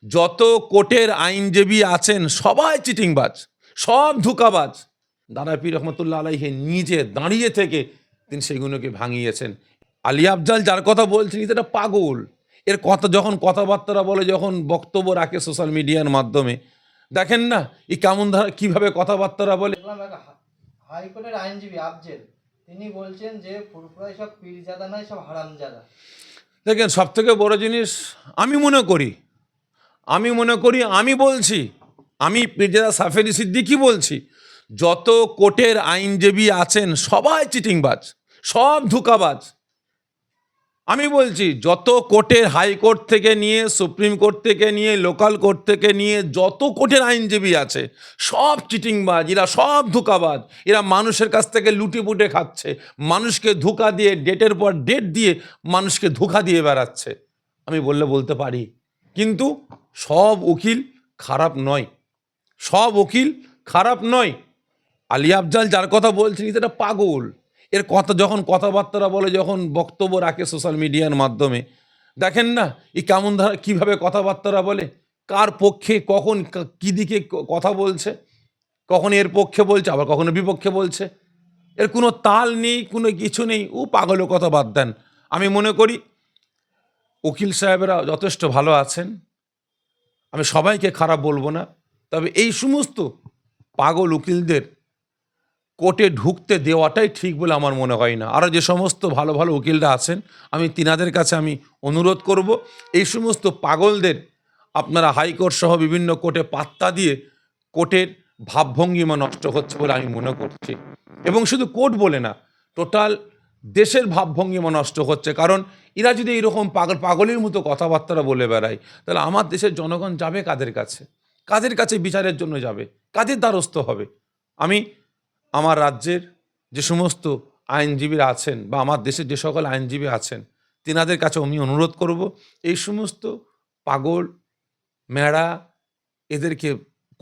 যত কোর্টের আইনজীবী আছেন সবাই চিটিংবাজ, সব ধোঁকাবাজ। দাদা পীর রহমতুল্লাহ আলাইহি নিজে দাঁড়িয়ে থেকে তিনি সেগুলোকে ভাঙিয়েছেন। আলী আফজাল যার কথা বলছেন এটা পাগল। এর কথা যখন কথাবার্তা বলে, যখন বক্তব্য রাখে সোশ্যাল মিডিয়ার মাধ্যমে, দেখেন না এই কেমন ধারা কীভাবে কথাবার্তা বলে। হাইকোর্টের আইনজীবী আফজেল তিনি বলছেন যে ফুরফুরা সব পীরজাদা নয়, সব হারামজাদা। দেখেন সব থেকে বড় জিনিস আমি মনে করি, আমি বলছি, আমি পীরজাদা সাফেরি সিদ্দিকী বলছি, যত কোর্টের আইনজীবী আছেন সবাই চিটিংবাজ, সব ধোঁকাবাজ। আমি বলছি যত কোর্টের হাইকোর্ট থেকে নিয়ে, সুপ্রিম কোর্ট থেকে নিয়ে, লোকাল কোর্ট থেকে নিয়ে যত কোর্টের আইনজীবী আছে সব চিটিংবাজ, এরা সব ধোঁকাবাজ। এরা মানুষের কাছ থেকে লুটে পুটে খাচ্ছে, মানুষকে ধোঁকা দিয়ে, ডেটের পর ডেট দিয়ে মানুষকে ধোঁকা দিয়ে বেড়াচ্ছে। আমি বলতে পারি, কিন্তু সব উকিল খারাপ নয়, সব উকিল খারাপ নয়। আলী আফজাল যার কথা বলছেন এটা পাগল। এর কথা যখন কথাবার্তা বলে, যখন বক্তব্য রাখে সোশ্যাল মিডিয়ার মাধ্যমে, দেখেন না এই কেমন ধারা কীভাবে কথাবার্তা বলে, কার পক্ষে কখন কী দিকে কথা বলছে, কখন এর পক্ষে বলছে আবার কখনো বিপক্ষে বলছে। এর কোনো তাল নেই, কোনো কিছু নেই। ও পাগলের কথা বাদ দেন। আমি মনে করি উকিল সাহেবেরা যথেষ্ট ভালো আছেন, আমি সবাইকে খারাপ বলবো না, তবে এই সমস্ত পাগল উকিলদের কোর্টে ঢুকতে দেওয়াটাই ঠিক বলে আমার মনে হয় না। আরও যে সমস্ত ভালো ভালো উকিলরা আছেন, আমি তিনাদের কাছে আমি অনুরোধ করব, এই সমস্ত পাগলদের আপনারা হাইকোর্ট সহ বিভিন্ন কোর্টে পাত্তা দিয়ে কোর্টের ভাবভঙ্গিমা নষ্ট হচ্ছে বলে আমি মনে করছি। এবং শুধু কোর্ট বলে না, টোটাল দেশের ভাবভঙ্গিমা নষ্ট হচ্ছে। কারণ এরা যদি এইরকম পাগলের মতো কথাবার্তা বলে বেড়ায়, তাহলে আমার দেশের জনগণ যাবে কাদের কাছে? কাদের কাছে বিচারের জন্য যাবে? কাদের দ্বারস্থ হবে? আমি আমার রাজ্যের যে সমস্ত আইনজীবীরা আছেন বা আমার দেশের যে সকল আইনজীবী আছেন, তিনাদের কাছে আমি অনুরোধ করব, এই সমস্ত পাগল মেড়া এদেরকে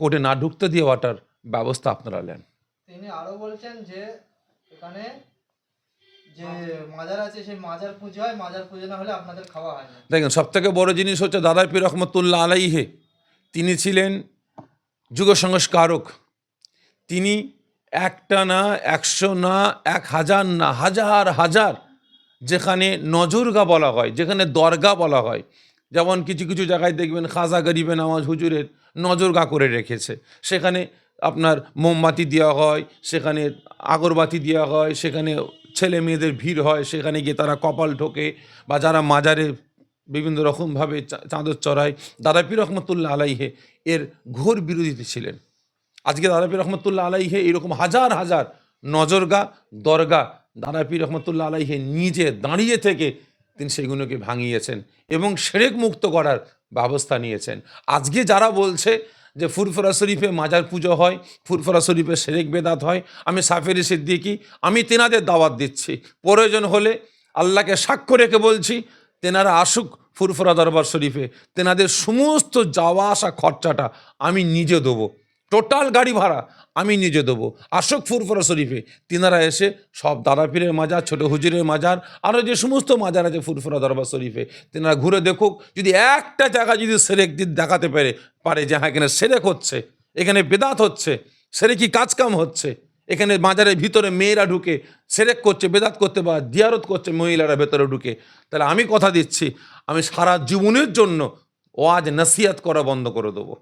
কোর্টে না ঢুকতে দিয়ে ওয়াটার ব্যবস্থা আপনারা নেন। তিনি আরো বলছেন যে এখানে যে মাজার আছে, সেই মাজার পুজো হয়, মাজার পুজো না হলে আপনাদের খাওয়া হয় না। দেখেন সব থেকে বড় জিনিস হচ্ছে দাদা পীর রহমতুল্লাহ আলাইহি, তিনি ছিলেন যুগ সংস্কারক। তিনি একটা না, 100 না, 1000 না, হাজার হাজার, যেখানে নজরগা বলা হয়, যেখানে দরগা বলা হয়, যেমন কিছু কিছু জায়গায় দেখবেন খাজা গরিবে নামাজ হুজুরের নজরগা করে রেখেছে, সেখানে আপনার মোমবাতি দেওয়া হয়, সেখানে আগরবাতি দেওয়া হয়, সেখানে ছেলে মেয়েদের ভিড় হয়, সেখানে গিয়ে তারা কপাল ঠোকে বা যারা মাজারে বিভিন্ন রকমভাবে চাঁদর চড়ায়। দাদা পীর রহমতুল্লাহ আলাইহি এর ঘোর বিরোধী ছিলেন। আজকে দাদা পীর রহমতুল্লাহ আলাইহি এরকম হাজার হাজার নজরগা, দরগা দাদা পীর রহমতুল্লাহ আলাইহি নিজে দাঁড়িয়ে থেকে তিনি সেগুলোকে ভাঙিয়েছেন এবং শিরক মুক্ত করার ব্যবস্থা নিয়েছেন। আজকে যারা বলছে যে ফুরফুরা শরীফে মাজার পুজো হয়, ফুরফুরা শরীফে শিরক বেদাত হয়, আমি সাফেরি সিদ্দিকী, আমি তেনাদের দাওয়াত দিচ্ছি, প্রয়োজন হলে আল্লাহকে সাক্ষ্য রেখে বলছি, তেনারা আসুক ফুরফুরা দরবার শরীফে, তেনাদের সমস্ত যাওয়া আসা খরচাটা আমি নিজে দেবো, টোটাল গাড়ি ভাড়া আমি নিজে দেবো। আসুক ফুরফুরা শরীফে, তিনারা এসে সব দাদা পীরের মাজার, ছোটো হুজুরের মাজার, আরও যে সমস্ত মাজার আছে ফুরফুরা দরবার শরীফে, তিনারা ঘুরে দেখুক। যদি একটা জায়গা যদি সেরেক দেখাতে পারে যে হ্যাঁ এখানে সেরেক হচ্ছে, এখানে বেদাত হচ্ছে, সেরেকি কাজকাম হচ্ছে, এখানে মাজারের ভিতরে মেয়েরা ঢুকে সেরেক করছে, বেদাত করতে বা জিয়ারত করছে মহিলারা ভেতরে ঢুকে, তাহলে আমি কথা দিচ্ছি আমি সারা জীবনের জন্য ওয়াজ নসিহত করা বন্ধ করে দেবো।